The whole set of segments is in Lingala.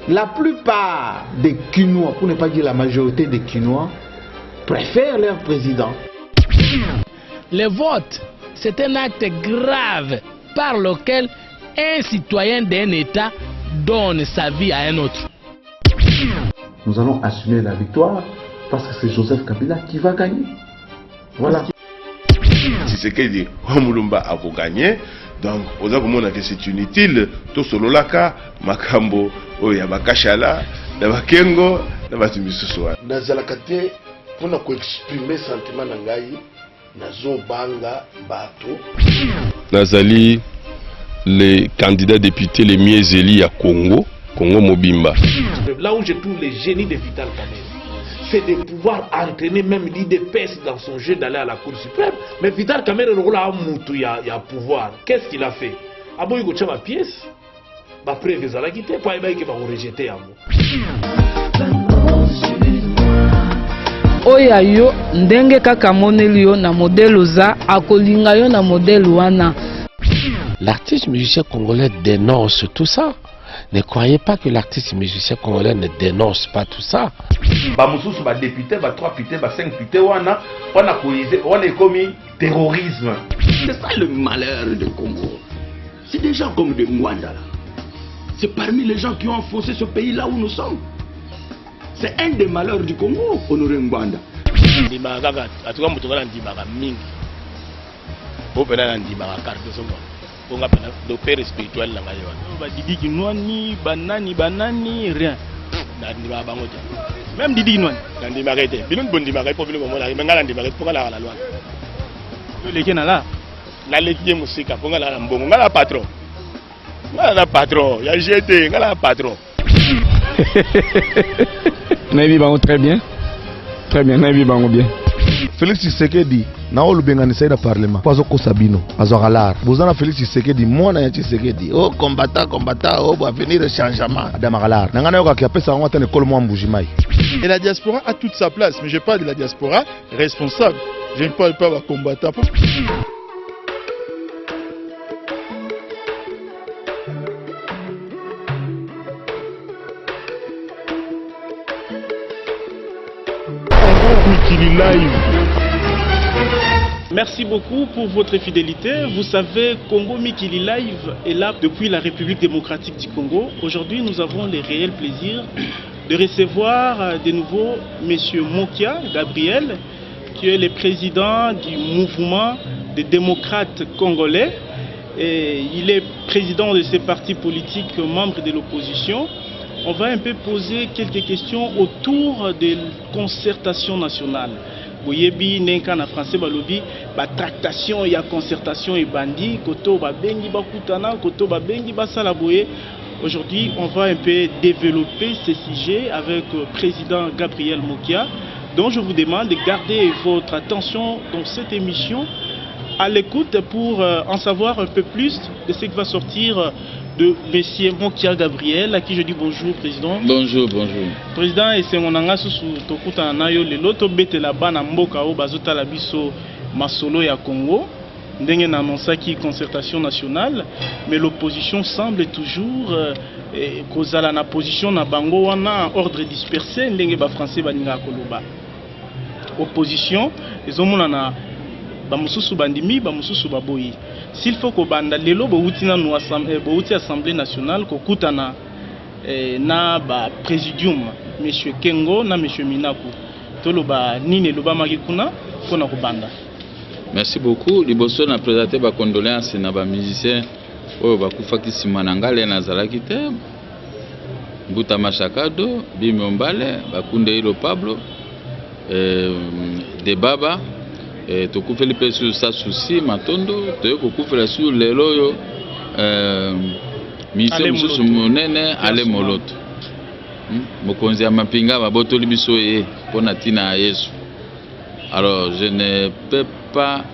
La plupart des Kinois, pour ne pas dire la majorité des Kinois, préfèrent leur président. Le vote, c'est un acte grave par lequel un citoyen d'un État donne sa vie à un autre. Nous allons assumer la victoire parce que c'est Joseph Kabila qui va gagner. Voilà. Si c'est que dit Omulumba a gagné, donc on a compris que c'est inutile. Tout solo laka, makambo, oyabakashala, nabakengo, nabatimisuswa. Nazalakate pour nous exprimer sentiment nangai, nazo banga bato. Nazali les candidats députés les mieux élus à Congo Mobimba. Là où je trouve les génies de Vital Kamerhe, c'est de pouvoir entraîner même l'IDPS dans son jeu d'aller à la Cour suprême. Mais Vital Kamerhe, il y a pouvoir. Qu'est-ce qu'il a fait? Abo il a ma pièce, ma preuve à la guitare, pas qu'il va rejeter à Oya yo ndenge kaka moneli yo na modèle za akolinga yo na modèle wana. L'artiste musicien congolais dénonce tout ça. Ne croyez pas que l'artiste musicien congolais ne dénonce pas tout ça. Bamususu ba député, ba 3 députés, ba 5 députés, on a commis terrorisme. C'est ça le malheur du Congo. C'est des gens comme de Mwanda. C'est parmi les gens qui ont enfoncé ce pays là où nous sommes. C'est un des malheurs du Congo, Honoré Mwanda. On a le père spirituel là bas Didi Kinwani banani rien même Didi Kinwani dans marité bilon bondi maray pour bilon mo la ngala ndi maray pour la loi le kena là la leki musique pour ngala mbongo ngala patron ya jeté ngala patron Naibi bango très bien Naibi bango bien. Félix Tshisekedi na olubengani saida parlement pazo ko sabino azogalar bozana Félix Tshisekedi mwana ya Tshisekedi oh combattant oh va venir le changement adamagalar nangana yoka kia pesa ngwa tane kolmo mbujimai. Et la diaspora a toute sa place, mais je parle de la diaspora responsable, je ne parle pas de combattant. Merci beaucoup pour votre fidélité. Vous savez, Congo Mikili Live est là depuis la République démocratique du Congo. Aujourd'hui, nous avons le réel plaisir de recevoir de nouveau M. Mokia Gabriel, qui est le président du mouvement des démocrates congolais. Et il est président de ces partis politiques, membre de l'opposition. On va un peu poser quelques questions autour de la concertation nationale. Boyebi nenka na français balobi ba tractation ya concertation et bandi koto ba bengi ba kutana koto ba bengi ba sala boye. Aujourd'hui, on va un peu développer ce sujet avec le président Gabriel Mokia, dont je vous demande de garder votre attention dans cette émission à l'écoute pour en savoir un peu plus de ce qui va sortir de M. Mokia Gabriel, à qui je dis bonjour, Président. Bonjour. Président, et c'est mon angasu tokuta nayo le loto bete la bana mboka o bazota la biso masolo ya Congo. Ndenge na annonça qui concertation nationale, mais l'opposition semble toujours kozala na position na bango wana ordre dispersé ndenge ba français baninga koloba. Opposition, ezomona na ba mususu bandimi ba mususu baboyi. S'il faut que banda lelo bouti na bouti assemblée nationale ko kutana na ba présidium monsieur Kengo na monsieur Minaku toloba nini loba magikuna kona ko banda. Merci beaucoup. Liboso na présenté ba condoléances na ba musiciens oyo bakufaki sima na ngale na zalaki te Mbuta Mashakado Bimiombale Bakunde Hilo Pablo de Baba tokufeli pe sur sa souci matondo toyo kokufela sur lelo yo mission mususu munene ale moloto mokonzi ya mapinga babotoli biso ye pona tina Yesu. Alors je ne peux pas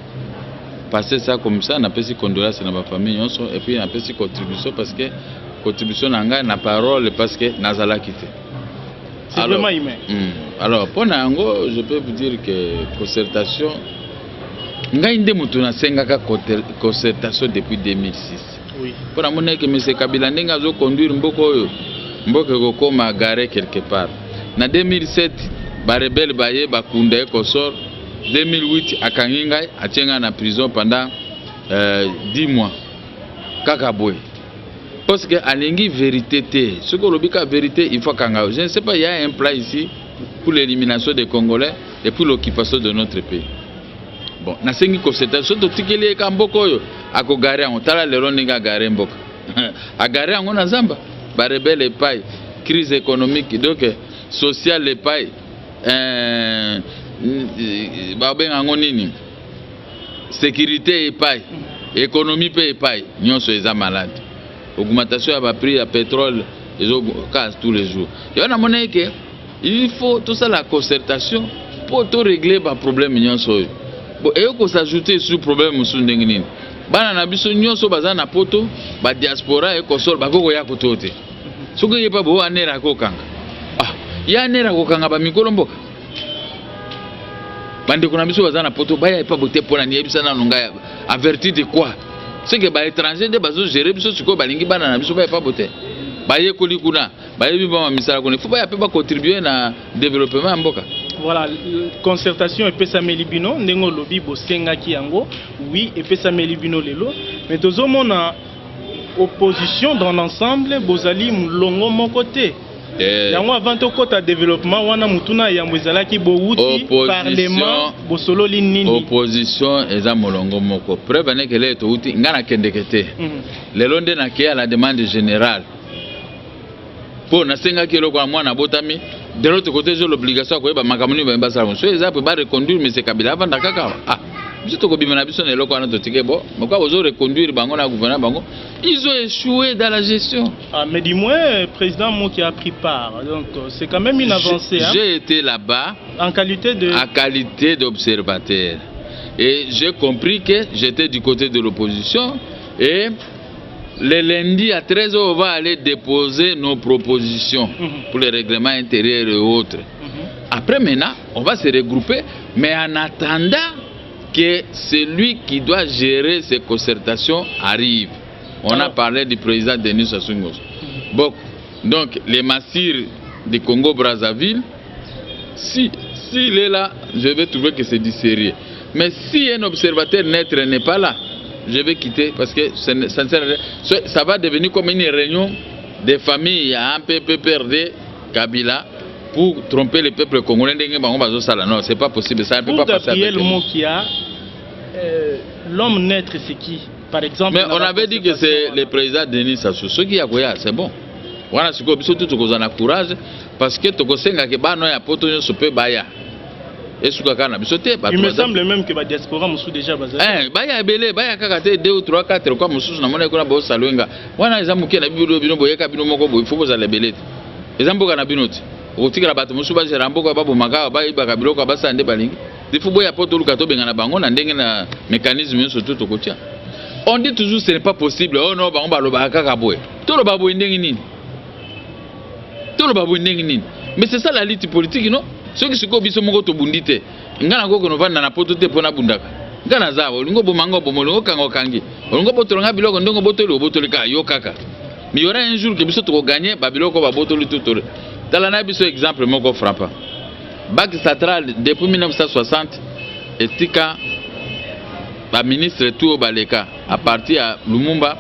passer ça comme ça, na pesi condoléances na ma famille et puis na pesi contribution parce que contribution nanga na parole parce que nazala quitté. C'est vraiment humain. Alors pour nango, je peux vous dire que concertation ngai nde mutu na sengaka concertation depuis 2006. Oui. Pour amona que M. Kabila ndenga zo conduire mboko oyo mboka kokoma garé quelque part. Na 2007 ba rebelle baye bakunda ekosor. 2008 akanginga atienga na prison pendant 10 mois. Kakaboy. Parce que alingi vérité té. Ce que l'obika vérité il faut kanga. Je ne sais pas, il y a un plan ici pour l'élimination des Congolais et pour l'occupation de notre pays. Bon, na sengi concertation to tikeli ka mboko yo akogare on tala lero ninga gare mboka. Agare on na zamba ba rebelle pai crise économique donc sociale pai ba benga ngonini sécurité pai économie pai nyonso eza malade. Augmentation ya prix ya pétrole ils casse tous les jours. Et on a monnaie que il faut tout ça la concertation pour tout régler ba problème nyonso. Bon, et qu'on s'ajouter sur problème musu ndenge nini. Bana na biso nyonso baza na poto ba diaspora e kosol ba koko ya kotote. Soko yepa bo anera kokanga. Ah, ya anera kokanga ba mikolo mboka. Bande kuna biso baza na poto ba ya epa bote pona ni ebisa na longa averti de quoi? C'est que ba étranger de bazo gérer biso siko balingi bana na biso ba epa bote. Ba ye koli kuna, ba ye biba misala kuna. Faut ba ya pe ba contribuer na développement mboka. Voilà, concertation et pesa melibino ndengo lobi bosenga ki yango oui et pesa melibino lelo mais tozomona opposition dans l'ensemble bozali mulongo mon côté yango avant to kota développement wana mutuna yango ezalaki bouti parlement bosolo nini opposition eza molongo moko preuve ne kele to uti ngana kendekete lelo nde na ke à la demande générale pour na senga ki loko mwana botami. De l'autre côté, j'ai l'obligation de faire makamuni ba mbasa mo. So eza pe ba reconduire mais c'est Kabila avant dakaka. Ah, biso ko bimana biso ne loko na to tike bo. Moko ozo reconduire bango na gouvernement bango. Ils ont échoué dans la gestion. Ah mais dis-moi président Moki a pris part. Donc c'est quand même une avancée. J'ai été là-bas en qualité d'observateur. Et j'ai compris que j'étais du côté de l'opposition et le lundi à 13h, on va aller déposer nos propositions pour les règlements intérieurs et autres. Après, maintenant, on va se regrouper, mais en attendant que celui qui doit gérer ces concertations arrive. On a parlé du président Denis Sassou Nguesso. Bon, donc, les massirs du Congo-Brazzaville, s'il est là, je vais trouver que c'est du sérieux. Mais si un observateur neutre n'est pas là, je vais quitter parce que ça ne sert à rien. Ça va devenir comme une réunion des familles à un PPRD Kabila pour tromper le peuple congolais. Non, c'est pas possible. Ça ne peut pas passer avec l'homme neutre, c'est qui? Par exemple. Mais on avait dit que c'est le président Denis Sassou. Ce qui a quoi, c'est bon. Voilà ce que tout le monde a courage parce que tout le monde a courage. Il me semble même que la diaspora moussou déjà basé. Baya belé, baya kakate 2 ou 3 4 quoi moussou na mona kuna bo salwenga. Wana ezamuke na bibilo bino boyeka bino moko bo ifo bozala belé. Ezamboka na binoti. Otikala bato moussou ba jeramboka ba bomaka ba ibaka biloko ba sande balingi. Ifo boya poto luka to benga na bango na ndenge na mécanisme surtout to kotia. On dit toujours ce n'est pas possible. Oh non, ba on ba loba kaka boy. To loba boy ndenge nini? To loba boy ndenge nini? Mais c'est ça la lutte politique, non? Ce qui se passe, c'est que nous avons dit ngana ko no vanda na poto te pona bundaka ngana zawo lingo bomango bomolongo kango kangi lingo botolanga biloko ndongo botoli obotolika yo kaka mais il y aura un jour que biso to gagner ba biloko ba botoli tutore tala na biso exemple moko frappant Banque centrale depuis 1960 etika ba ministre tout baleka à partir à Lumumba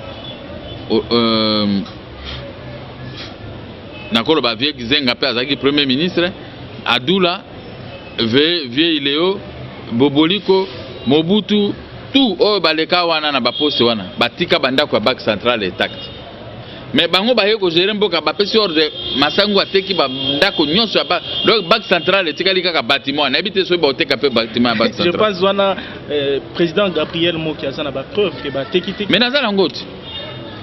nakolo ba vie Zenga pe azaki premier ministre Adoula, Vieux Iléo, Boboliko, Mobutu, tout au baleka wana na baposte wana, batika banda kwa Banque centrale intact. Mais bango ba yeko gérer mboka ba pesi ordre masangu ateki ba ndako nyonso ba donc Banque centrale etika lika ka bâtiment na habité so ba oteka pe bâtiment Banque centrale. Je pense wana président Gabriel Moki azana ba preuve que ba teki. Mais nazala ngoti.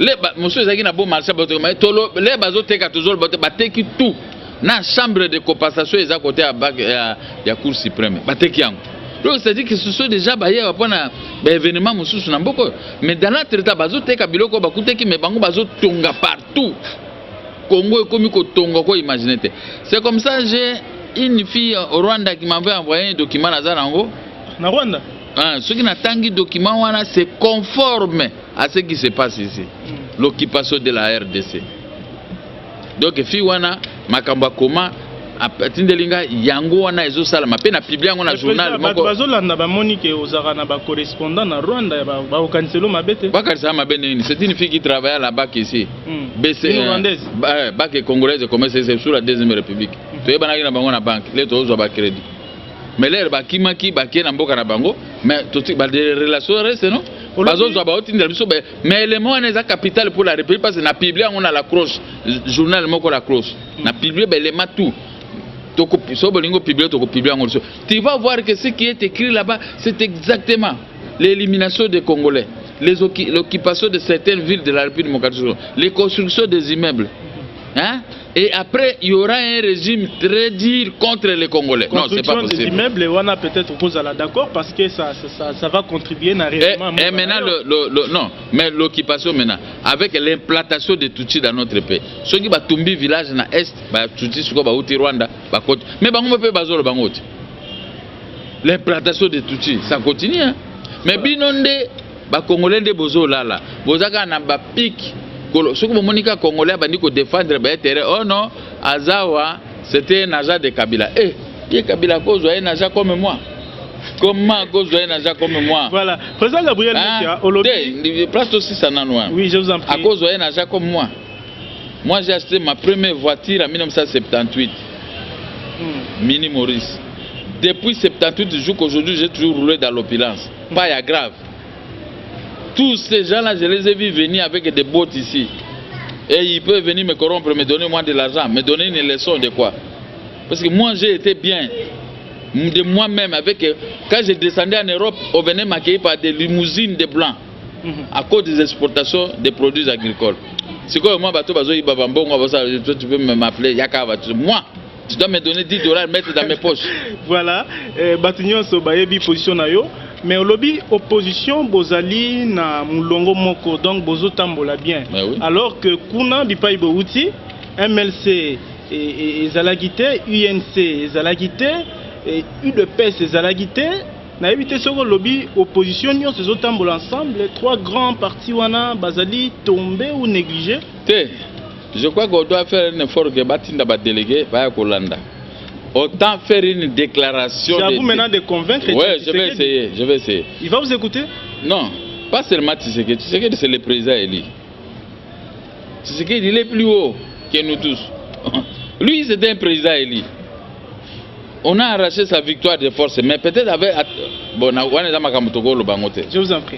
Les monsieur ezaki na bon marché ba oteka mais tolo les bazo teka toujours ba teki tout. Na chambre de compensation est à côté à la Cour suprême. Donc c'est-à-dire que ce sont déjà baillés à point événement mususu na mboko. Mais dans notre état bazo teka biloko bakuteki mais bango bazo tonga partout. Congo est comme ko tonga ko imaginer. C'est comme ça j'ai une fille au Rwanda qui m'avait envoyé un document na Zarango. Na Rwanda. Ce qui n'a tangi document wana c'est conforme à ce qui se passe ici. L'occupation de la RDC. Donc fi wana makamba koma atindelinga yango wana ezosala mape na publier yango na journal moko bazolanda bamoni ke ozaka na ba correspondant na Rwanda ba okaniselo mabete bakarisa mabene ni c'est une fille qui travaille là-bas ici BC banque congolaise comme c'est sur la deuxième république to yebana na bango na banque les tozo ba crédit mais l'air ba kimaki ba ke na mboka na bango mais tout ba des relations reste non bazozwa ba otindela biso mais le mot na capital pour la république parce que na publier on a la croche journal moko la croche na publier les tout. Tu vas voir que ce qui est écrit là-bas, c'est exactement l'élimination des Congolais, l'occupation de certaines villes de la République démocratique, les constructions des immeubles. Hein? Et après, il y aura un régime très dur contre les Congolais. Non, c'est pas possible. Des immeubles, on a peut-être opposé à la d'accord parce que ça va contribuer à réellement. Et maintenant, non, mais l'occupation maintenant, avec l'implantation de Tutsi dans notre pays. Ceux qui ont tombé village dans l'Est, Tutsi, ceux qui ont Rwanda, mais on peut pas le bangote. L'implantation de Tutsi, ça continue. Hein? Mais binonde, les Congolais de Bozo là, Bozaka n'a pas pique. Ce que Monica Congolais a défendre oh non, Azawa, c'était un agent de Kabila. Eh, Kabila cause un agent comme moi. Comment cause un agent comme moi? Voilà. Président Gabriel Mekia, au lobby. Place aussi ça n'a noir. Oui, je vous en prie. À cause d'un agent comme moi. Moi, j'ai acheté ma première voiture en 1978. Mini Maurice. Depuis 78 jusqu'à aujourd'hui, j'ai toujours roulé dans l'opulence. Pas grave. Tous ces gens-là, je les ai vus venir avec des bottes ici. Et ils peuvent venir me corrompre, me donner moi de l'argent, me donner une leçon de quoi? Parce que moi, j'ai été bien. De moi-même, quand je descendais en Europe, on venait m'accueillir par des limousines de blancs. À cause des exportations des produits agricoles. C'est quoi moi, tu peux m'appeler Yakava. Moi, tu dois me donner $10, mettre dans mes poches. Voilà. Batignon Sobayebi position nayo. Mais au lobby opposition bozali na mulongo moko donc bozo tambola bien. Oui. Alors que kuna bipai bouti MLC ezalagité, UNC ezalagité, UDPS ezalagité, na évité soko lobby opposition nyo se tambola ensemble les trois grands partis wana bazali tombés ou négligés. Je crois qu'on doit faire un effort que batinda ba délégué va Kolanda. Autant faire une déclaration. C'est à vous maintenant de convaincre. Oui, je vais essayer. Il va vous écouter? Non, pas seulement Tshisekedi. Tshisekedi, c'est le président élu. Tshisekedi, il est plus haut que nous tous. Lui, c'était un président élu. On a arraché sa victoire de force, mais peut-être avec... Bon, je vous en prie.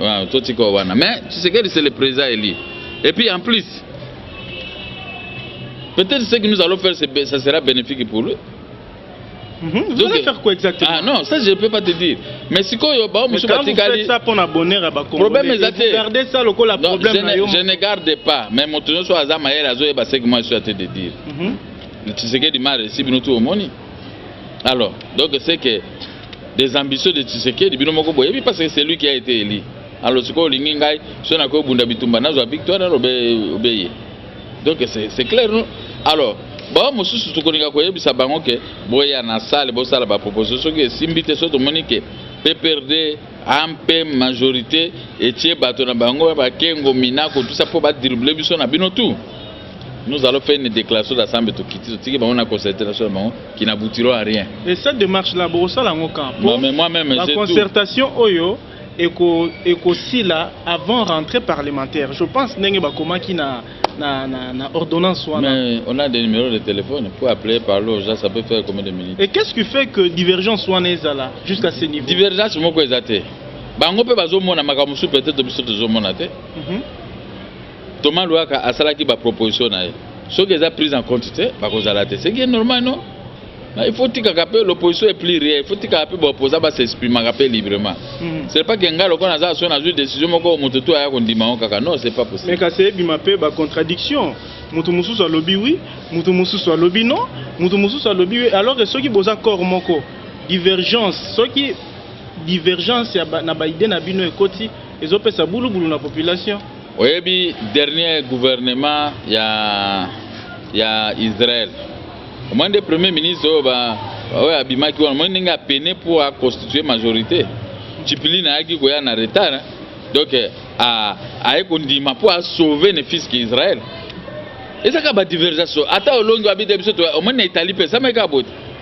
Mais Tshisekedi, c'est le président élu. Et puis en plus, peut-être ce que nous allons faire, ça sera bénéfique pour lui. Vous allez faire quoi exactement? Ah non, ça je ne peux pas te dire. Mais si quand vous faites ça pour abonner à problème vous gardez ça le problème. Je ne garde pas. Mais mon tour soit Azama et Azo et ce que moi je suis en train de dire. Tu sais que du mal si nous tout au monde. Alors, donc c'est que des ambitions de Tshisekedi parce que c'est lui qui a été élu. Alors ce qu'on lingai, ce n'a qu'au Bundabitumba n'a pas victoire obéi. Donc c'est clair non? Alors bon, moi, je suis que boya na salle, bossa la proposition que simbite so domonique PPRD ampe majorité et tie bato na bango ba kengo minako tout ça pour ba dribbler biso na bino tout. Nous allons faire une déclaration d'assemblée to quitter tiki ba on a concertation bango qui n'aboutira à rien. Et cette démarche là bossa la ngokam. Mais moi-même la concertation oyo eko sila avant rentrée parlementaire. Je pense ndenge ba koma ki na ordonnance. Mais on a des numéros de téléphone pour appeler, parler aux gens, ça peut faire combien de minutes? Et qu'est-ce qui fait que divergence soit née là jusqu'à ce niveau? Divergence, c'est moi qui ai été. Bango peut pas zomona makamusu peut-être de biso de zomona te. Thomas Louaka a sala qui ba proposition na. Ce qui est pris en compte te, ba kozala te. C'est normal non? Il faut que l'opposition est plus réelle. Il faut que l'opposition s'exprime librement. Ce n'est pas que l'opposition a une décision. Non, ce n'est pas possible. Mais quand c'est une contradiction, Moutoumoussou soit lobby oui, Moutoumoussou soit lobby non, Moutoumoussou soit lobby oui. Alors que ceux qui ont encore divergence, ceux qui divergence, il y a idée na bino ekoti, ils ont fait ça boulou boulou la population. Oui, dernier gouvernement, il y a Israël. Au moins des premiers ministres, Abimaki, au moins n'a peiné pour constituer majorité. Chipili n'a pas eu en retard. Donc, pour sauver les fils d'Israël. Et ça, c'est divergence. Attends, au long de au moins, l'Italie, ça m'a dit,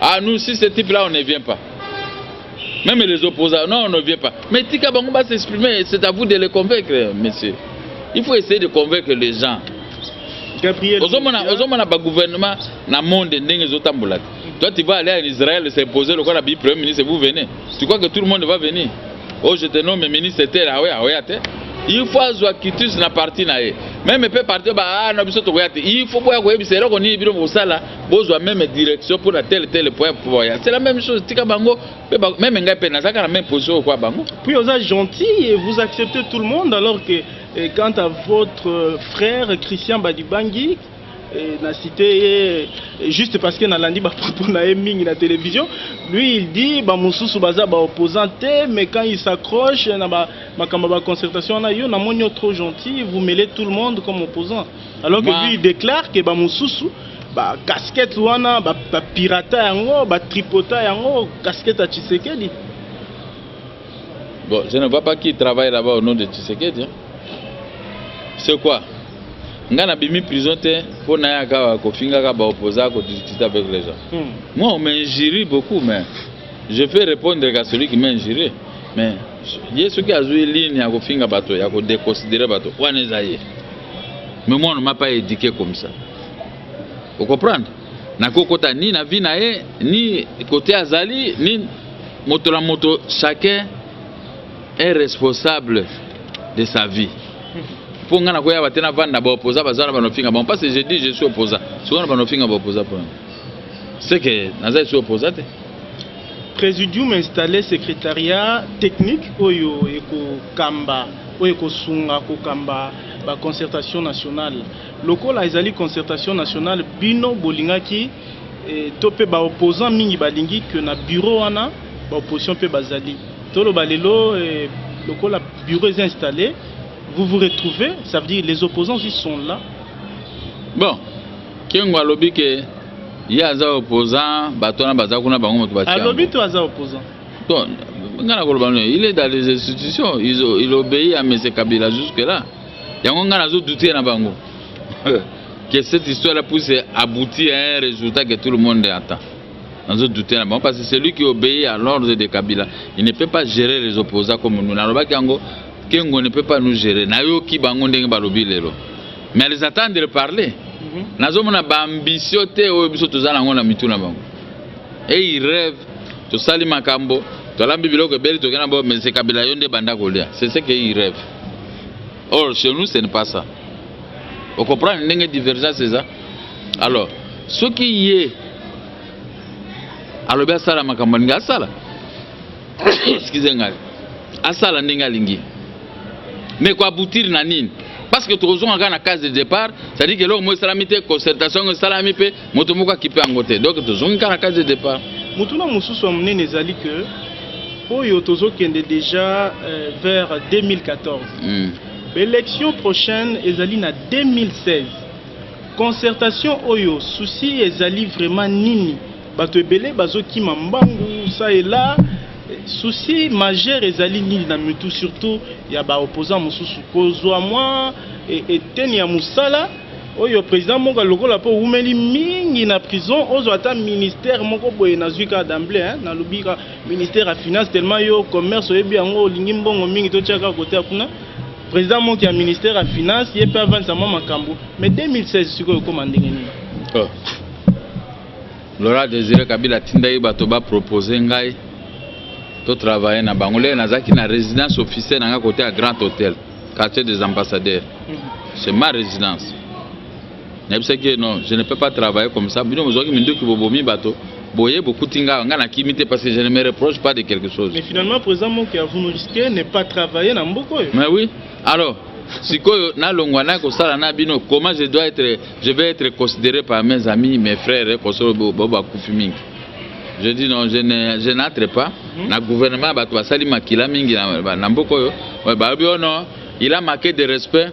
ah, nous, si ce type-là, on ne vient pas. Même les opposants, non, on ne vient pas. Mais Tika Bango va s'exprimer, c'est à vous de les convaincre, monsieur. Il faut essayer de convaincre les gens. Gabriel. Au gouvernement, dans le monde, toi, tu vas aller en Israël, s'imposer le corps de Premier ministre, vous venez. Tu crois que tout le monde va venir? Oh, je te nomme ministre, il faut quitter la partie. Même peut partir, il faut voir que c'est là qu'on est besoin même direction pour la tel point. C'est la même chose. Même la même position. Puis vous êtes gentil et vous acceptez tout le monde alors que quant à votre frère Christian Badibangi, n'a cité juste parce que Nalandi va proposer la télévision, lui il dit bah Moussou Baza ba opposanté, mais quand il s'accroche na ba concertation na yo na monyo trop gentil, vous mêlez tout le monde comme opposant, alors que lui il déclare que ba Moussou ba casquette wana ba pirata yango ba tripota yango casquette à Tshisekedi. Bon, je ne vois pas qui travaille là-bas au nom de Tshisekedi. C'est quoi? Ngana bimi prison pour na ka kofinga ka ba opposant ko discuter avec les gens. Moi on m'injurie beaucoup, mais je fais répondre à celui qui m'injurie. Mais il y a ceux qui a joué ligne à kofinga bateau, ya ko déconsidérer bateau. Wanezaye. Mais moi on ne m'a pas éduqué comme ça. Vous comprenez? Na kokota ni na vie na ye, ni côté azali, ni moto la moto, chacun est responsable de sa vie. Pour nga na koya batena vanda ba opposant bazana ba nofinga bon parce que je dis je suis opposant souvent ba nofinga ba opposant pour c'est que naza suis opposant. Présidium installé secrétariat technique oyo eko kamba oyo eko sunga ko kamba ba concertation nationale lokola ezali concertation nationale bino bolingaki topé ba opposant mingi balingi que na bureau wana ba opposition pe bazali tolo balelo lokola bureau est installé. Vous vous retrouvez, ça veut dire les opposants aussi sont là. Bon, qui est lobby que il y a des opposants, batona bazakuna bango motobatia. À lobby tu as des opposants. Bon, il est dans les institutions, il obéit à M. Kabila jusque là. Il y a un autre douter dans bango. Que cette histoire-là puisse aboutir à un résultat que tout le monde attend. Dans un douter dans bango parce que c'est lui qui obéit à l'ordre de Kabila. Il ne peut pas gérer les opposants comme nous. Kengo ne peut pas nous gérer. Mais ils attendent de parler. Et ils rêvent. C'est ce qu'ils rêvent. Or, chez nous, ce n'est pas ça. Vous comprenez? Il y a une divergence, c'est ça. Alors, ce qui est. Alors, bien, ça, la makamanga, ça, là. Excusez-moi. Asala ndinga lingi. Mais quoi aboutir na nini? Parce que tous on a la case de départ, ça dit que là moi salamité concertation salamité motomoka qui peut angoter. Donc tous on a la case de départ. Mutuna mususu amné nezali que oyo tozo kende déjà vers 2014. L'élection prochaine ezali na 2016. Concertation oyo souci ezali vraiment nini? Bato ebele bazo ki mambangu ça et là. Souci majeur ezali nini na mitu surtout ya ba opposant mususu kozwa moi et tenia musala oyo président monga lokola po umeli mingi na prison ozo ata ministère moko boye na zwika d'emblée na lobika ministère à finance tellement yo commerce oyebi yango lingi mbongo mingi to tiaka côté akuna président monki ya ministère à finance yepe avancer makambo mais 2016 siko ko mandenge nini Laurent Désiré Kabila tinda bato ba proposer ngai to travailler na bangolé nazaki na résidence officielle na côté à Grand Hôtel quartier des ambassadeurs. C'est ma résidence. Que non, je ne peux pas travailler comme ça. Bino mozoki mindo ki bobomi bato boye beaucoup tinga nga na kimité parce que je ne me reproche pas de quelque chose. Mais finalement président Moki a voulu risquer ne pas travailler na mboko. Mais oui. Alors sikoyo na longwana ko sala na bino comment je vais être considéré par mes amis, mes frères ko so boba kufi. Je dis non, je n'entre pas. Le gouvernement il a marqué de respect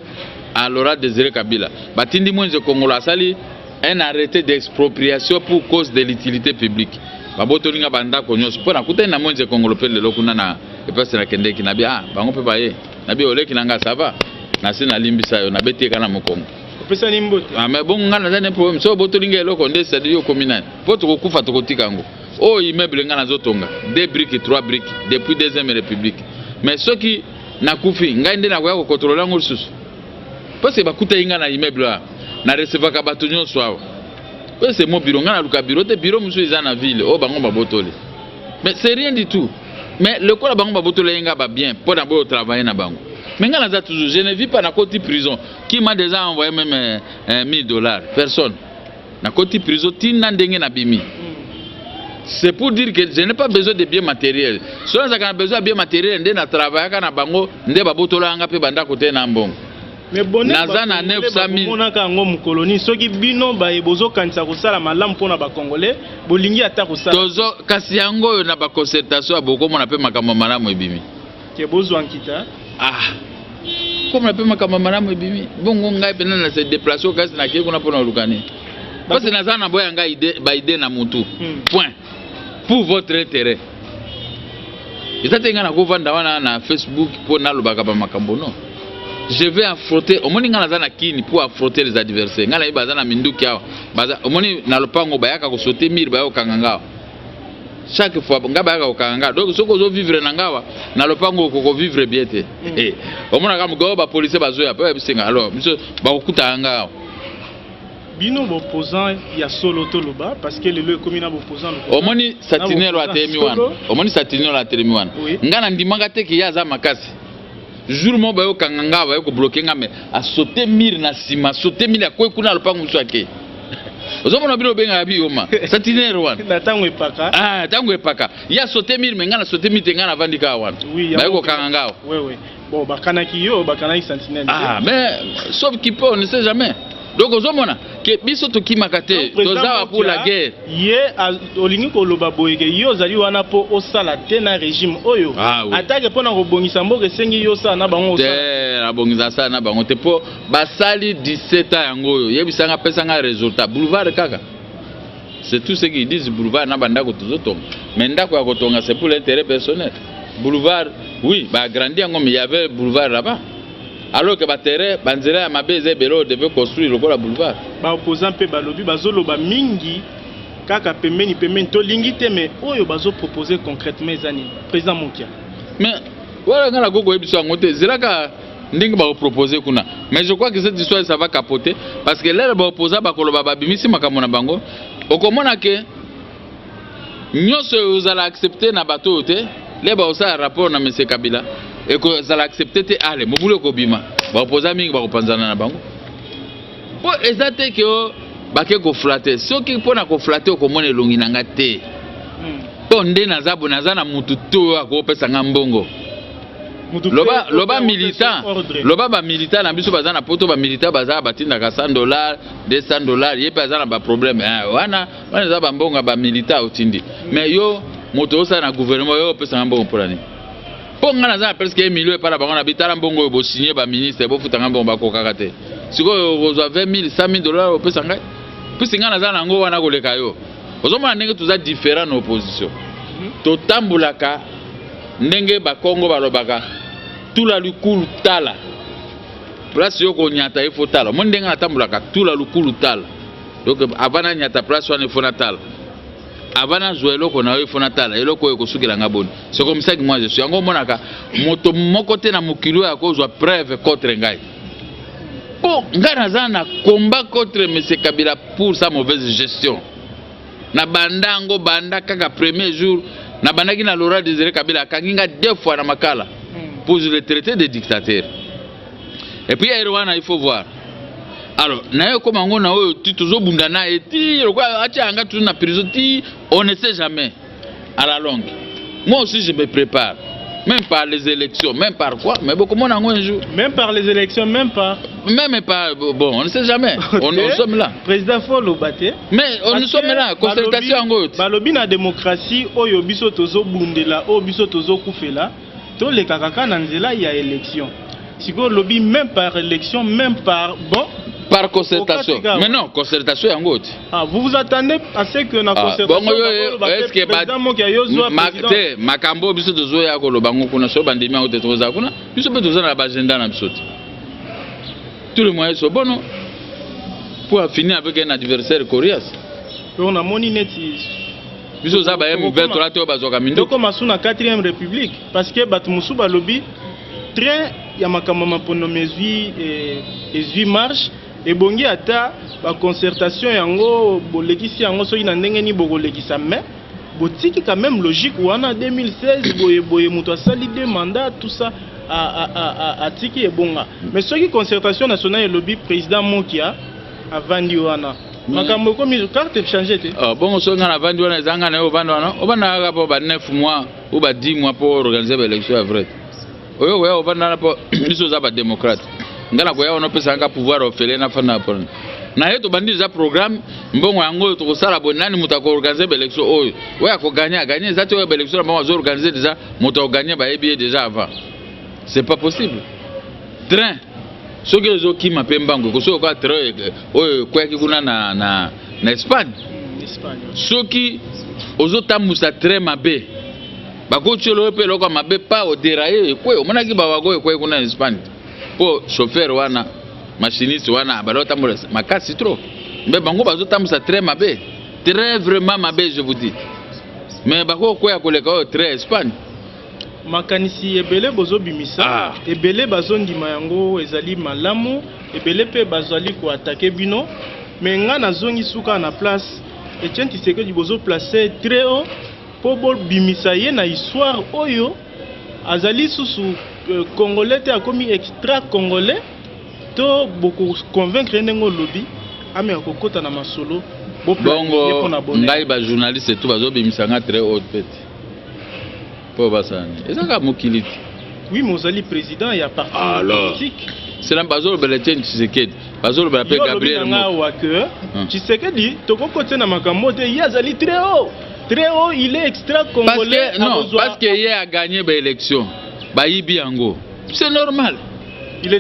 à Laurent Désiré Kabila. Batindi Mwenze Congolo a sali un arrêté d'expropriation pour cause de l'utilité publique. Babotolinga banda konyos pour akuta na Mwenze Congolo pele lokuna na epesa na kende kinabi bango pe baye nabi ole kinanga ça va na sina limbisa yo na beti kana mokongo Pesa nimbote. Ah mais bon ngana za ne problème so boto linga eloko nde c'est yo communal. Poto ko kufa to kotika ngo. Oh immeuble ngana zotonga 2 briques 3 briques depuis deuxième république. Mais ceux qui na kufi ngai nde na ko contrôler ngo susu. Parce que bakuta inga na immeuble na recevoir ka bato nyonso awa. C'est mon bureau ngana luka bureau te bureau musu eza na ville oh bango babotole. Mais c'est rien du tout. Mais le quoi bango babotole inga ba bien pour d'abord travailler na bango. Mais ngana toujours, je ne vis pas dans côté prison. Qui m'a déjà envoyé même $1000? Personne. Dans côté prison, tina ndenge na bimi. C'est pour dire que je n'ai pas besoin de biens matériels. Si on a besoin de biens matériels, on a travaillé na bango, on a babotola anga pe banda côté na mbongo. Mais bonne naza na 900 000 on a kango mukoloni soki bino ba ebozo kanisa kosala malamu pona ba congolais bolingi ata kosala. Tozo kasi yango na ba concertation aboko mona pe makambo malamu ebimi. Ke bozo ankita. Ah. Comme on peut makambo malamu ebimi. Bongo ngai pena na se déplacer kasi na kiko na pona lukani. Parce que naza na boya ngai ide na mutu. Point. Pour votre intérêt. Isatenga na kovanda wana na Facebook pona lobaka ba makambo no. Je vais affronter au moni ngana zana kini pour affronter les adversaires. Ngana iba zana minduki awa. Baza au moni na lopango bayaka ko sauter mire bayo kanganga. Chaque fois ngaba yaka ko kanganga. Donc soko zo vivre na ngawa na lopango ko vivre bien te. Eh. Au mona ka mugo ba police bazo ya pa bisenga. Alors monsieur ba okuta anga. Bino opposant ya solo toloba parce que le commune opposant. Au moni satinero atemi wana. Au moni satinero atemi wana. Ngana ndimanga te ki ya za makasi. Jour mo bayo kanganga bayo ko bloquer ngame a sauter mire na sima sauter mire ko kuna lopango muswake ozomona bino benga bioma satinero wana na tango epaka tango epaka ya sauter mire menga na sauter mire ngana vandika wana bayo ko kanganga oui bon bakanaki yo bakanaki sentinelle mais sauf qui peut on ne sait jamais. Donc ozomona ke biso to kimakate tozawa pour la guerre ye olingi ko loba boyeke yo zali wana po osala te na régime oyo atake pona ko bongisa mboka sengi yo sa na bango osala na bongisa sa na bango te po basali 17 ans yango oyo yebisanga pesanga résultat boulevard kaka. C'est tout ce qu'ils disent boulevard na bandako tozotonga mais ndako ya kotonga c'est pour l'intérêt personnel. Boulevard oui ba agrandi yango mais il y avait boulevard là-bas. Alors que Batere, Banzela ya mabeze belo devait construire le boulevard. Ba opposant pe balobi bazolo ba mingi kaka pemeni to lingite mais oyo bazo proposer concrètement ezani président Monkia. Mais voilà ngala gogo ebiso ngote zilaka ndingi ba proposer kuna. Mais je crois que cette histoire ça va capoter parce que là ba opposant ba koloba ba bimisi makambo na bango. Okomona ke nyoso uzala accepter na bato te, les ba osa rapport na monsieur Kabila. Et que ça l'accepté allez mo boulot ko bima ba opposa mingi ba kopanzana na bango po ezate ke o ba ke ko flatter soki pona ko flatter ko mona elongi nanga te to nde nazabo nazana mutu to akopesa ngambongo loba militant loba ba militant na biso bazana poto ba militant bazana batinda ka $100 $200 yepe bazana ba problème wana za ba mbonga ba militant otindi mais yo moto osa na gouvernement yo opesa ngambongo polani. Pour nga na presque 1 million par la banque habitara mbongo bo signer ba ministre bo futanga mbongo ba kokaka te siko ozo $20,000 $100,000 au pesa ngai puis nga na za nango wana koleka yo ozomona ndenge tuza différent na opposition to tambulaka ndenge ba Kongo balobaka tula lukulu tala place yo ko nyata ifo tala mo ndenge na tambulaka tula lukulu tala donc avana nyata place wana ifo na tala. Avant jouer eloko na yo fona tala eloko eko sukila ngaboni. C'est comme ça que moi je suis yango monaka moto mokote na mokilo ya kozwa preuve contre ngai. Bon ngana zana combat contre monsieur Kabila pour sa mauvaise gestion. Na bandango banda kaka premier jour na bandaki na Laurent Désiré Kabila kanginga 2 fois na makala pour le traiter de dictateur. Et puis il faut voir. Alors, nayo comme on a eu toujours bundana et ti na prison on ne sait jamais à la longue. Moi aussi je me prépare, même par les élections, même par quoi, mais beaucoup mon un jour. Même par les élections, même par bon, on ne sait jamais. On sommes là. Président Folo Baté. Mais on nous sommes là, concertation en gauche. Balobi na démocratie, oyo biso tozo bundela, oyo biso tozo kufela, to le kakaka na nzela il y a élection. Siko lobby même par élection, même par bon par concertation. Mais non, concertation en gauche. Vous vous attendez à ce que na concertation. Bon, est-ce que makambo biso tozo ya ko lobango kuna so bandimi o tozo kuna biso pe tozo na agenda na biso. Tout le moyen so bon. pour finir avec un adversaire coriace. On a moni net. Biso za ba M23 to bazoka mindu. Donc comme na 4e république parce que batumusu ba lobby train ya makamama pono mezui et marche et bongi ata ba concertation yango bolekisi yango so ina ndenge ni bokolekisa mais botiki quand même logique wana 2016 boye muto asali 2 mandats tout ça a tiki et bonga mais ce qui concertation nationale et lobby président Mokia avandi wana makambo komi carte changer te bon so ngana avandi wana zanga na ovandi wana obana ga po ba 9 mois ou ba 10 mois pour organiser l'élection à vrai oyo oyo ovandi na po biso za ba démocrate ngana ko ya ono pesa nga pouvoir ofele na fana pour na yeto bandi za programme mbongo yango to kosala bonani mutako organiser l'élection oyo oya ko gagner za to l'élection ba zo organiser déjà muto gagner ba ebier déjà avant c'est pas possible train soki ezo kima pe mbango ko soki train oyo kwa kikuna na Espagne soki ozo tamusa train mabe bako chelo pe loko mabe pa o dérailler ko mona ki ba wago ko kuna Espagne po chauffeur wana machiniste wana balota makasi trop mais bango bazotambusa très mabe très vraiment mabe je vous dis mais bako koya koleka très Espagne makanisi ebele bozo bimisa ebele bazondima yango ezali malamu ebele pe bazali ko attaquer bino mais nga nazongi suka na place Etienne Tshisekedi bozo placer très haut po bol bimisa ye na histoire oyo azali susu congolais te akomi extra congolais to beaucoup convaincre nengo lobby ame akokota na masolo bongo ngai ba journaliste tout bazo bimisanga très haute pete po basani ezaka mokiliti oui mozali président ya parti politique c'est la bazo Etienne Tshisekedi bazo ba pe Gabriel Mo Tshisekedi tokokota na makambo te yazali très haut il est extra congolais parce que il a gagné ba élection ba yibi yango c'est normal.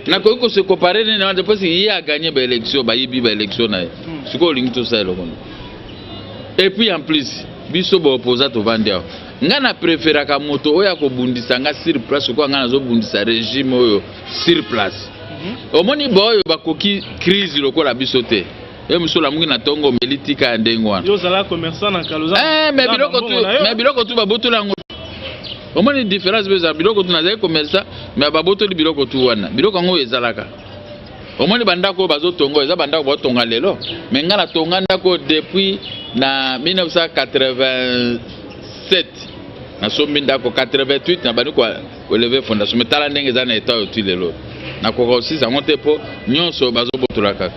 Na ko se comparer na parce qu'il a gagné ba élection ba yibi ba élection na ce ko lingi to ça le monde et puis en plus biso ba opposant to vandia nga na préférer ka moto oya ko bundisa nga sur place ko nga nazo bundisa régime oyo sur place omoni boyo bakoki crise lokola biso te et monsieur la mungi na tongo melitika ndengwa yo zala commerçant na Kaluza mais biloko tu ba botola ngo omoni différence beza biloko tu na commerçant mais ba botoli biloko tu wana biloko ngo ezalaka omoni bandako bazo tongo eza bandako ba tonga lelo mais ngala tonga ndako depuis na 1987 na sombi ndako 88 na bani ko lever fondation mais tala ndenge za na état yo tu lelo na ko aussi ça monte po nyonso bazo botolaka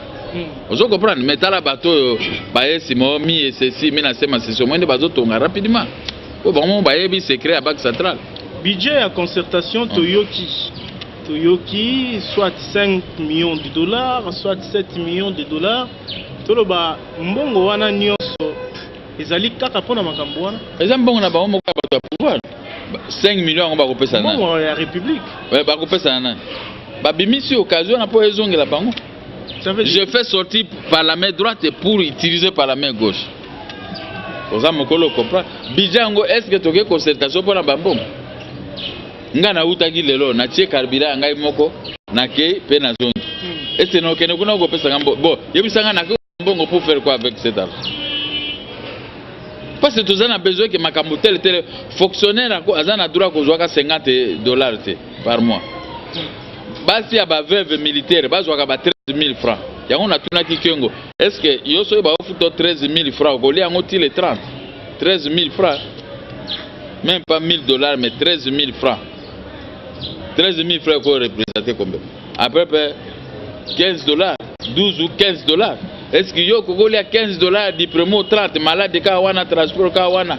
ozo comprendre mais tala bato ba esimo mi et ceci mais na sema session mwende bazo tonga rapidement o bon ba yebi secret à Banque centrale budget à concertation Toyoki soit 5 millions de dollars soit 7 millions de dollars toloba mbongo wana nyonso ezali kaka pona makambo wana eza mbongo na bango moko bato pouvoir 5 millions ba kopesa na mbongo ya république ba kopesa na ba bimisi occasion na po ezongela bango. Je fais sortir par la main droite pour utiliser par la main gauche. Vous avez compris? Bijango, est-ce que tu as une concertation pour la bambom? Nga na utaki lelo na tie karbira ngai moko na ke pe na zone. Est-ce que nous kuna ko pesa ngambo? Bon, yebisanga na mbongo pour faire quoi avec cet argent? Parce que tu as besoin que makambo tel fonctionnaire azana droit ko joaka $50 par mois. Basi ya ba veuve militaire bazwaka ba 13 000 francs. Yango na tuna kikengo. Est-ce que yoso ba ofuto 13 000 francs ko li yango ti les 30. 13 000 francs. Même pas $1000 mais 13 000 francs. 13 000 francs ko représenter combien? À peu près $15, 12 ou $15. Est-ce que yo ko li a $15 di promo 30 malade ka wana transport ka wana?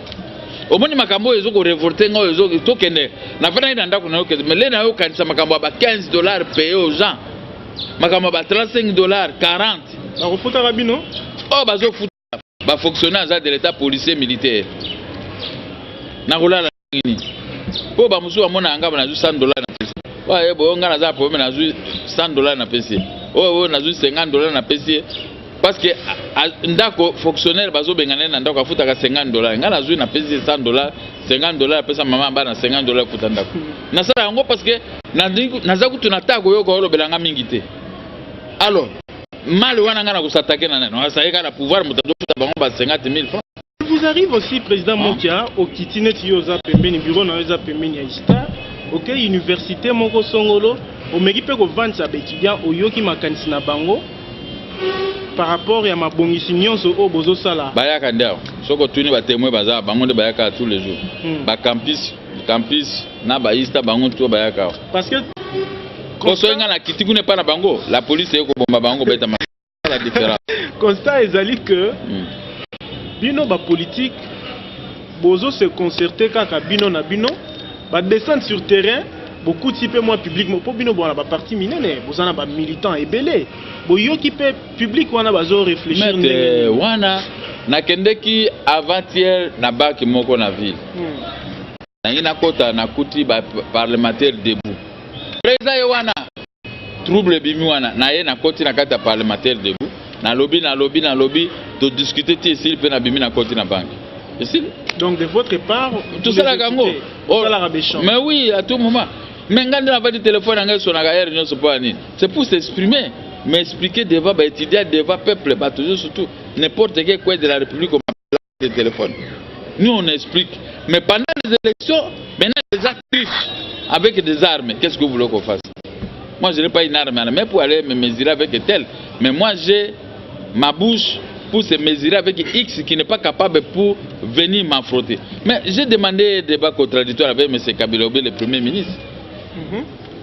Omoni makambo ezo ko revolter ngo ezo to kende na fana ina ndako na yo mais le na yo kanisa makambo ba $15 payé aux gens makambo ba $35 40 na refuta rabino bazo futa ba fonctionnaires de l'état policier militaire na kolala nini po ba musu amona anga na $100 na pesi wa yebo nga na za problème na $100 na pesi na $50 na pesi parce que ndako fonctionnaire bazo bengana na ndako afuta ka $50 ngana zui na pesi $100 $50 pesa mama ba na $50 futa ndako na sala yango parce que na za kutu na tako yo ko lo belanga mingi te alors mal wana ngana ko s'attaquer na nano asayeka na pouvoir mutazo futa bango ba 50 000 francs. Il vous arrive aussi président Mokia au kitinet yoza pembeni bureau na yoza pembeni ya Ista. OK, université moko songolo o meki pe ko vendre ba étudiant oyoki makanisi na bango par rapport à ma bongisi nyonso o bozo sala. Bayaka ndao. Soko tuni ba témoin baza bango de bayaka tous les jours. Ba campus na ba Ista bango to bayaka. Parce que Kosoenga na kitiku ne pas na bango, la police eko bomba bango beta la différence. Constat ezali que bino ba politique bozo se concerter kaka bino na bino ba descendre sur terrain beaucoup type moi public po bino bona ba parti minene bozana ba militant ebele boyoki pe public wana bazo réfléchir mais wana na kendeki avant-hier na baki moko na ville. Na kota na kuti ba parlementaire debout. Président Yowana trouble bimi wana na ye na koti na kata parlementaire debout na lobby de discuter ici pe na bimi na koti na banque. Donc de votre part tout ça la gango. Mais oui à tout moment. Mais ngande na pas de téléphone ngé so na ga réunion so pas ni. C'est pour s'exprimer, mais expliquer devant ba étudiants devant peuple ba toujours surtout n'importe quel coin de la République on a des téléphones. Nous on explique mais pendant les élections maintenant les actrices avec des armes, qu'est-ce que vous voulez qu'on fasse? Moi, je n'ai pas une arme, mais pour aller me mesurer avec tel. Mais moi, j'ai ma bouche pour se mesurer avec X qui n'est pas capable pour venir m'affronter. Mais j'ai demandé un débat contradictoire avec M. Kabila, le Premier ministre.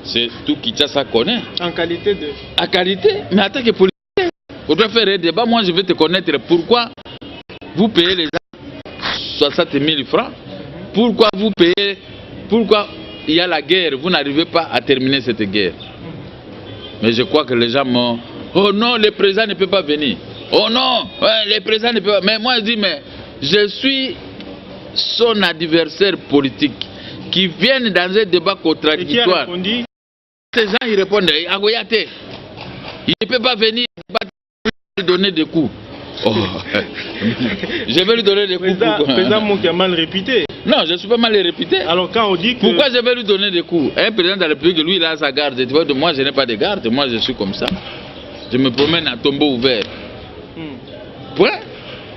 C'est tout qui ça connaît. En qualité de... En qualité, mais en tant que politicien, on doit faire un débat. Moi, je vais te connaître pourquoi vous payez les gens 60 000 francs. Pourquoi vous payez... Pourquoi il y a la guerre, vous n'arrivez pas à terminer cette guerre. Mais je crois que les gens m'ont... Oh non, le président ne peut pas venir. Oh non, le président ne peut pas... Mais moi je dis, mais je suis son adversaire politique qui vient dans un débat contradictoire. Et qui a répondu? Ces gens ils répondent, Agoyate, il ne peut pas venir, il ne peut pas donner des coups. Oh. Je vais lui donner des coups. Président Mokia mal réputé. Non, je ne suis pas mal réputé. Alors quand on dit que... Pourquoi je vais lui donner des coups? Un président de la République, lui, il a sa garde. Tu vois, moi, je n'ai pas de garde. Moi, je suis comme ça. Je me promène à tombeau ouvert. Point.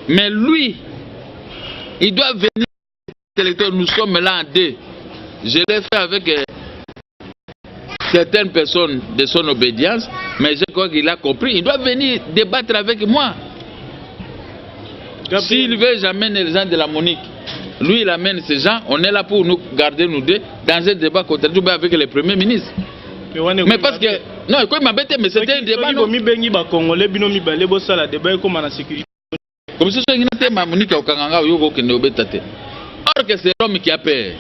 Mais lui, il doit venir. Nous sommes là en deux. Je l'ai fait avec certaines personnes de son obédience. Mais je crois qu'il a compris. Il doit venir débattre avec moi. S'il veut, j'amène les gens de la Monique. Lui, il amène ces gens. On est là pour nous garder, nous deux, dans un débat contradictoire avec le Premier ministre. Mais parce que... Non, il m'a bêté, mais c'était un débat. Comme si c'était ma Monique au Kanganga, or que c'est l'homme qui a peur.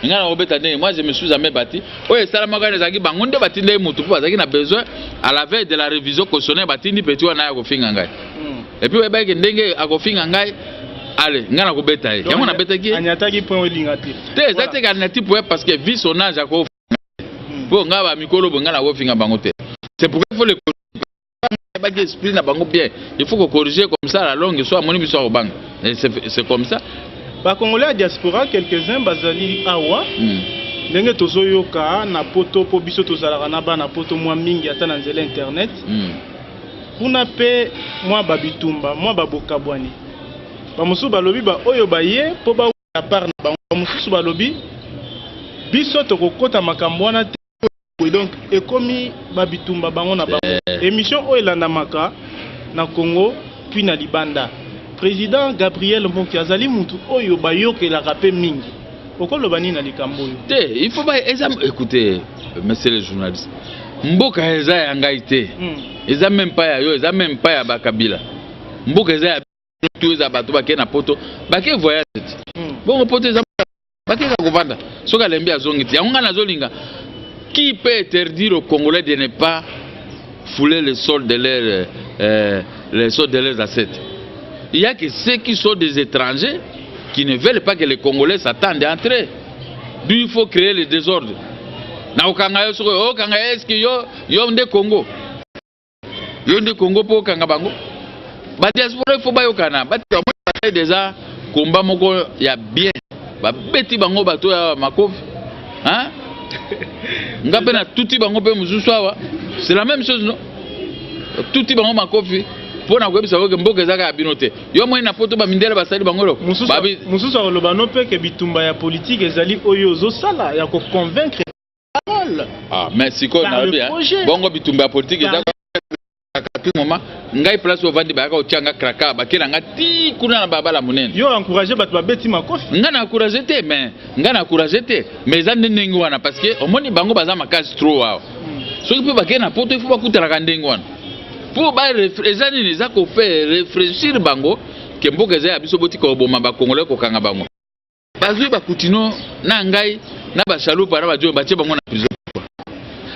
Moi, je me suis jamais battu. Oui, ça m'a dit que besoin à la veille de la révision constitutionnelle, et puis, allez, ngana ko beta ye. Yango na beta ki? Anyataki point olingati. Te, ça c'est ganati point parce que vu son âge ako. Bon, ngaba mikolo bo ngana ko finga bango te. C'est pourquoi il faut le pas que esprit na bango bien. Il faut corriger comme ça la langue soit moni biso au bang. C'est comme ça. Ba Congolais à diaspora quelques-uns bazali awa. Ndenge tozoyoka na poto po biso tozalaka na ba na poto mwa mingi ata na nzela internet. Kuna pe mwa babitumba, mwa babokabwani. Bamusu balobi ba oyo baye po ba ya par na bango bamusu balobi biso tokokota makambo wana te. Donc ekomi babitumba bango na bango. Émission oyo elandamaka na Congo puis na Libanda. Président Gabriel Moki azali mutu oyo bayokelaka pe mingi. Okoloba nini na likambo oyo? Te, il faut pas écoutez monsieur le journaliste. Mboka eza ya ngai te. Eza même pas ya yo, eza même pas ya bakabila. Mboka eza ya tout eza bato ba na poto, ba ke voyage. Bon poto eza ba ke ko vanda. Soka lembi azongiti. Yango na zolinga. Qui peut interdire aux Congolais de ne pas fouler le sol de leurs assiettes? Il y a que ceux qui sont des étrangers qui ne veulent pas que les Congolais s'attendent à entrer. D'où il faut créer le désordre. Na okanga yo soko okanga est-ce que yo nde Congo. Yo nde Congo po okanga bango. Ba diaspora il faut ba yokana. Ba déjà combat moko ya bien. Ba beti bango bato ya makofi. Hein? C'est la même chose, non? tout type bango makofi pour na kwebisa que mboka ezaka ya binote yo moi na poto ba mindele basali bangolo mususu akoloba no pe ke bitumba ya politique ezali oyo ozosala ya ko convaincre parole mais siko na bien bongo bitumba ya politique ezaka kati moment ngai place ovandi ba ka otianga kraka bakela ngati kuna na babala munene yo encourager bato babeti makofi nga na encourager te mais za ndenge wana parce que omoni bango baza makasi trop wa soki pe bakena na poto il faut bakutala ka ndenge wana pour ba ezani ni za ko faire réfléchir bango ke mboka eza ya biso botika oboma ba congolais ko kanga bango bazui ba kutino na ngai na ba chaloupa na ba jo ba tie bango na prison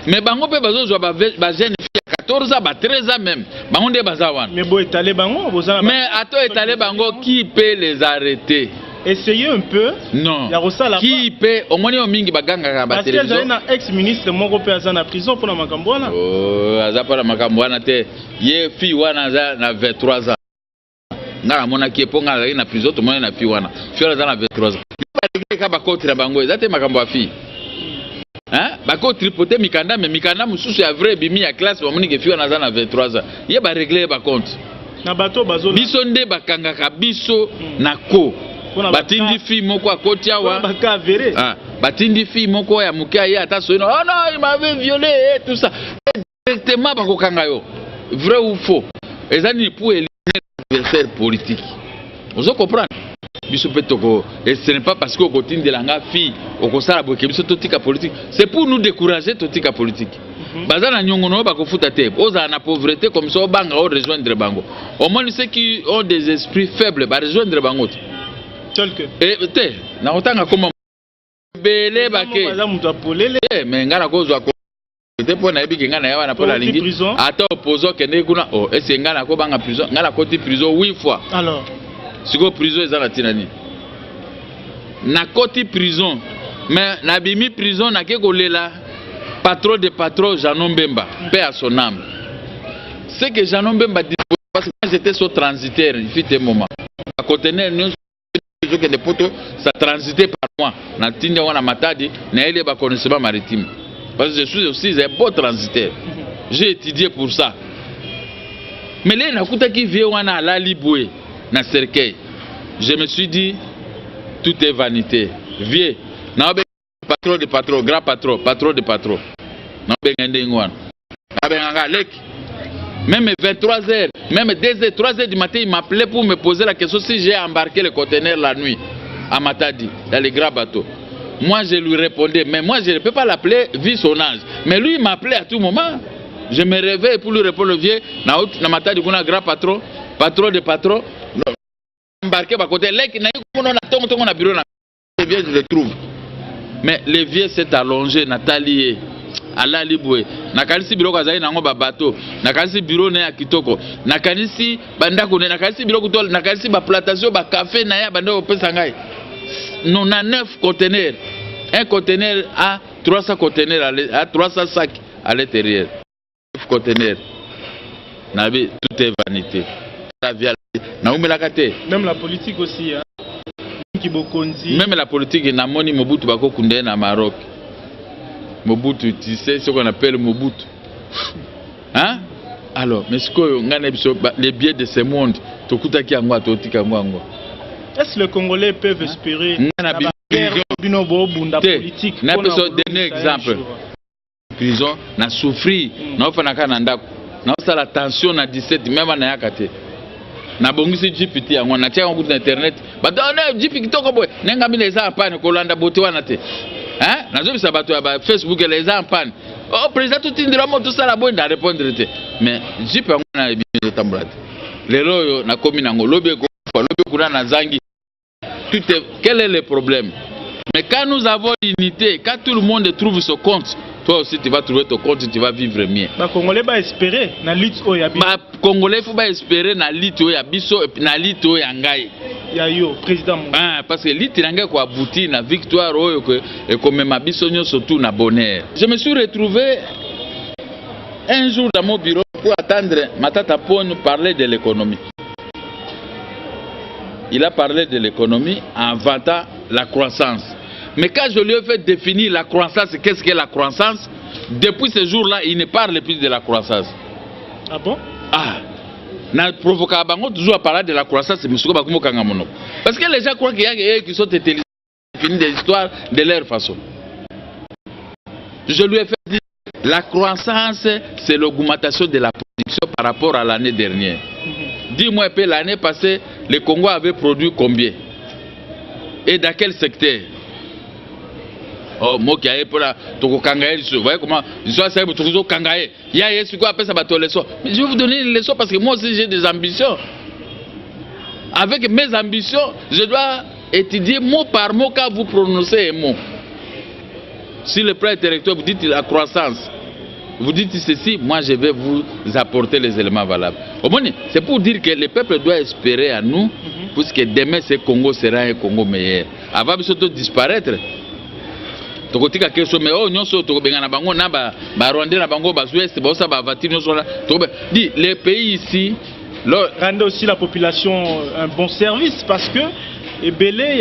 mais bango pe bazozwa ba jeune fille 14 ans ba 13 ans même bango nde baza wana mais bo étaler bango bozana mais ato étaler bango qui peut les arrêter? Essayez un peu. Non. Qui peut au moins au mingi baganga ba télévision. Parce que j'ai un ex-ministre moko pe aza na prison pour la makambwana. Oh, aza pour la makambwana te. Ye fi wana za na 23 ans. Ngala mona ki eponga na prison to mona na fi wana. Fi wana za na 23 ans. Ba réglé ka ba contre na bango ezate makambo ya fi. Hein? Ba ko tripoter mikanda mais mikanda mususu ya vrai bimi ya classe ba moni ke fi wana za na 23 ans. Ye ba régler ba compte. Na bato bazo. Biso nde bakanga ka biso na ko. Batindi fi moko akoti awa batindi fi moko ya muke aye ata soino oh non il m'avait violé et tout ça directement bakokanga yo vrai ou faux ezani pour éliminer l'adversaire politique vous comprenez biso petoko et ce n'est pas parce que okotindi langa fi okosala boke biso totika politique c'est pour nous décourager totika politique bazana nyongono bakofuta te oza na pauvreté comme ça banga o rejoindre bango au moins ceux qui ont des esprits faibles ba rejoindre bango. Et te na otanga koma belé baké mais ngana kozwa ko te pona ebiki ngana yawa na pola lingi ata opposo kende kuna oh ese ngana ko banga prison ngana koti prison 8 fois alors siko prison ezala tinani na koti prison mais na bimi prison na ke kolela patron de patron Jean Mbemba paix à son âme c'est que Jean Mbemba dit parce que j'étais sur transitaire il fit un moment à conteneur que des poteaux ça transitait par moi na tinda wana matadi na ile ba connaissement maritime parce que je suis aussi un bon transitaire j'ai étudié pour ça mais là nakuta ki vie wana la liboué na cercueil je me suis dit tout est vanité vie na patron de patron grand patron patron de patron na bengende ngwana na benganga lek même 23h, même 2h, 3h du matin, il m'appelait pour me poser la question si j'ai embarqué le conteneur la nuit à Matadi, dans les grands bateaux. Moi, je lui répondais, mais moi, je ne peux pas l'appeler vu son âge. Mais lui, il m'appelait à tout moment. Je me réveille pour lui répondre, vieux, na Matadi, on a grand patron, patron de patron, embarqué à côté, je le trouve. Mais le vieux s'est allongé, Nathalie. Ala libwe nakanisi biro kwa zai nango babato nakanisi biro na ya kitoko nakanisi bandako nakanisi biro kutol nakanisi ba plantation ba café na ya bandako pesa ngai 99 conteneurs un conteneur a 300 conteneurs à 300 sacs à l'intérieur 9 conteneurs nabi tout est vanité la vie na umelaka te même la politique aussi hein même la politique na moni Mobutu bako kunde na Maroc. Mobutu, tu sais ce qu'on appelle Mobutu. Hein? Alors, mais ce que les biais de ce monde, est-ce que les Congolais peuvent espérer la politique? Je vais donner un exemple. Prison, na souffri, na ofanaka na ndako. Na osala tension na 17 même na yakate. Na bongisi GPT yango na tia yango na internet. Ba dona GPT kitoko boy. Nenga mi les apane ko landa bote wana te. Hein? Nazo bisa bato ya Facebook les apane. Oh président tout indira mo tout ça la bonne da répondre te. Mais JP yango na ebino tambrate. Lelo yo na komi nango lobe ko lobe kuna na zangi. Quel est le problème? Mais quand nous avons l'unité, quand tout le monde trouve son compte, toi aussi tu vas trouver ton compte, tu vas vivre mieux. Les Congolais vont espérer na lutte oyabi. Les Congolais faut pas espérer na lutte oyabiso et na lutte oyangai. Ya yo président. Parce que lutte yangai ko abouti na victoire oyo ko et comme ma bisonyo surtout na bonheur. Je me suis retrouvé un jour dans mon bureau pour attendre Matata pour nous parler de l'économie. Il a parlé de l'économie en vantant la croissance. Mais quand je lui ai fait définir la croissance, qu'est-ce qu'est la croissance? Depuis ce jour-là, il ne parle plus de la croissance. Ah bon? Ah, na provoquer bango toujours à parler de la croissance, c'est monsieur Bakumo Kangamono. Parce que les gens croient qu'il y a des qui sont intelligents, fini des histoires de leur façon. Je lui ai fait dire la croissance, c'est l'augmentation de la production par rapport à l'année dernière. Dis-moi un peu, l'année passée, le Congo avait produit combien? Et dans quel secteur? Oh, moi qui ai pour la Toko Kangaé, vous voyez comment je suis toujours Kangaé. Il y a ce qu'on appelle ça bateau leçon. Mais je vais vous donner une leçon parce que moi aussi j'ai des ambitions. Avec mes ambitions, je dois étudier mot par mot quand vous prononcez un mot. Si le plan intellectuel vous dites la croissance, vous dites ceci, moi je vais vous apporter les éléments valables. Au moins, c'est pour dire que le peuple doit espérer à nous, puisque demain ce Congo sera un Congo meilleur. Avant de surtout disparaître. Tokotika keso mais oh nyonso tokobenga na bango na ba Rwanda na bango ba Ouest ba osa ba vatiri nyonso la dit les pays ici rendre aussi la population un bon service parce que Ebélé il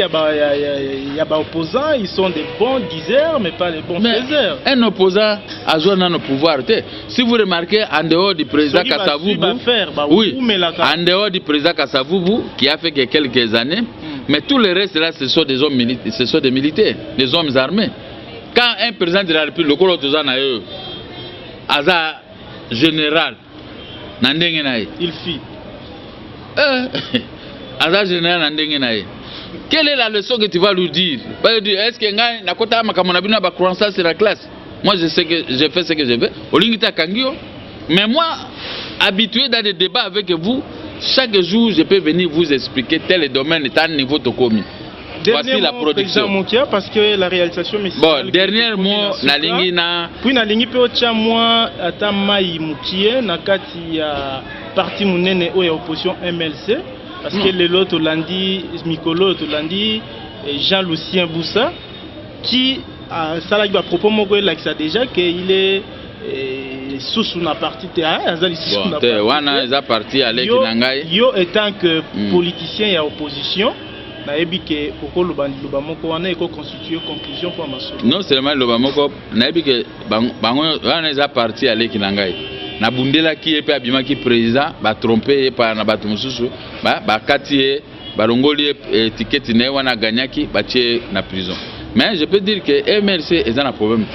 y a opposants, ils sont des bons diseurs mais pas des bons faiseurs. Un opposant a joué dans le pouvoir. Si vous remarquez en dehors du président Kasavubu, oui, en dehors du président Kasavubu qui a fait que quelques années, mais tout le reste là ce sont des hommes militaires, ce sont des militaires, des hommes armés. Quand un président de la République, le Aza général, il fit. Aza général, quelle est la leçon que tu vas lui dire? Est-ce que la croissance c'est la classe? Moi je sais que j'ai fait ce que je veux. Mais moi, habitué dans des débats avec vous, chaque jour je peux venir vous expliquer tel domaine est à niveau de commis. Voici la production. Mokia, parce que la réalisation bon, dernier mot, na lingi na. Puis na lingi pe ocha moi atamai mukie na kati ya parti munene o ya opposition MLC parce que le lot Olandi Mikolo Olandi Jean-Lucien Boussa qui a salagi ba propos moko la déjà que il est sous na parti terrain azali sous na parti. Wana eza parti avec Nangai. Yo étant que politicien et opposition non seulement le Bamoko, naibike bango wana parti à l'Ekinangai. Na bundela qui est abima qui président, ba trompé par na batu mususu, ba kati ba rongoli étiquette ne wana gagnaki ba tie na prison. Mais je peux dire que MLC est un problème.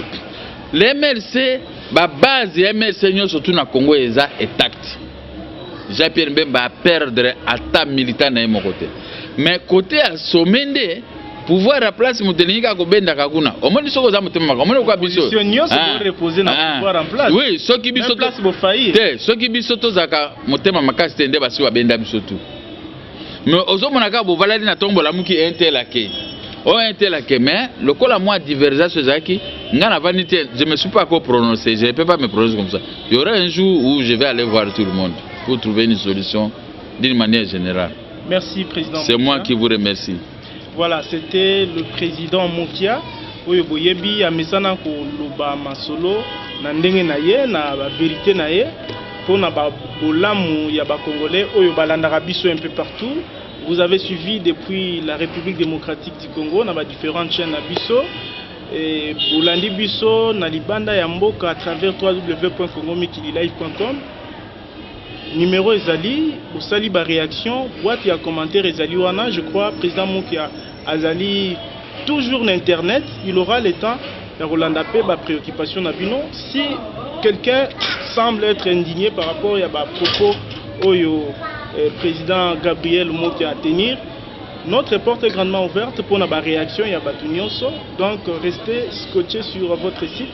Les MLC, ba base MLC surtout na Congo est intact. Jean-Pierre Mbemba perdre attaque militaire na mon côté. Mais côté à Somende, pouvoir à place Moutelinga Kobenda Kakuna. Au moins, ils sont aux amis de Maka. Au moins, quoi, biso. Reposer dans pouvoir en place. Oui, ceux qui biso. Place vos faillir. Ceux qui biso Zaka, Motema Maka, c'était un débat sur Abenda bisotu. Mais aux hommes, on a qu'à valaiser na tombe la mouki interlaqué. Oh, interlaqué. Mais le col à moi divergence sur Zaki, n'a vanité. Je ne me suis pas encore prononcé. Je ne peux pas me prononcer comme ça. Il y aura un jour où je vais aller voir tout le monde pour trouver une solution d'une manière générale. Merci, Président. C'est moi qui vous remercie. Voilà, c'était le président Mokia. Oyo boyebi amesana ko loba masolo na ndenge na ye na ba vérité na ye pona ba bolamu ya ba congolais oyo balandaka biso un peu partout. Vous avez suivi depuis la République démocratique du Congo na ba différentes chaînes na biso et bolandi biso na libanda ya mboka à travers www.congomikililive.com. Numéro Ezali, au sali ba réaction, boîte et commentaire Ezali wana, je crois, président Mokia Azali, toujours l'internet, il aura le temps de relandaper ma préoccupation nabino. Si quelqu'un semble être indigné par rapport à ma propos au président Gabriel Mokia à tenir, notre porte est grandement ouverte pour ma réaction et à Batunyonso. Donc restez scotchés sur votre site.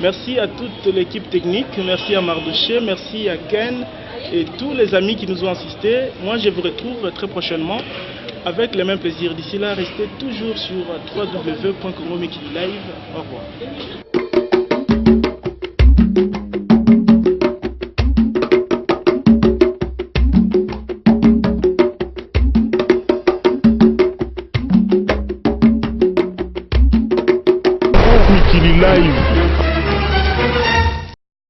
Merci à toute l'équipe technique, merci à Mardoché, merci à Ken et tous les amis qui nous ont assistés. Moi je vous retrouve très prochainement avec le même plaisir. D'ici là, restez toujours sur www.congomikililive. Au revoir.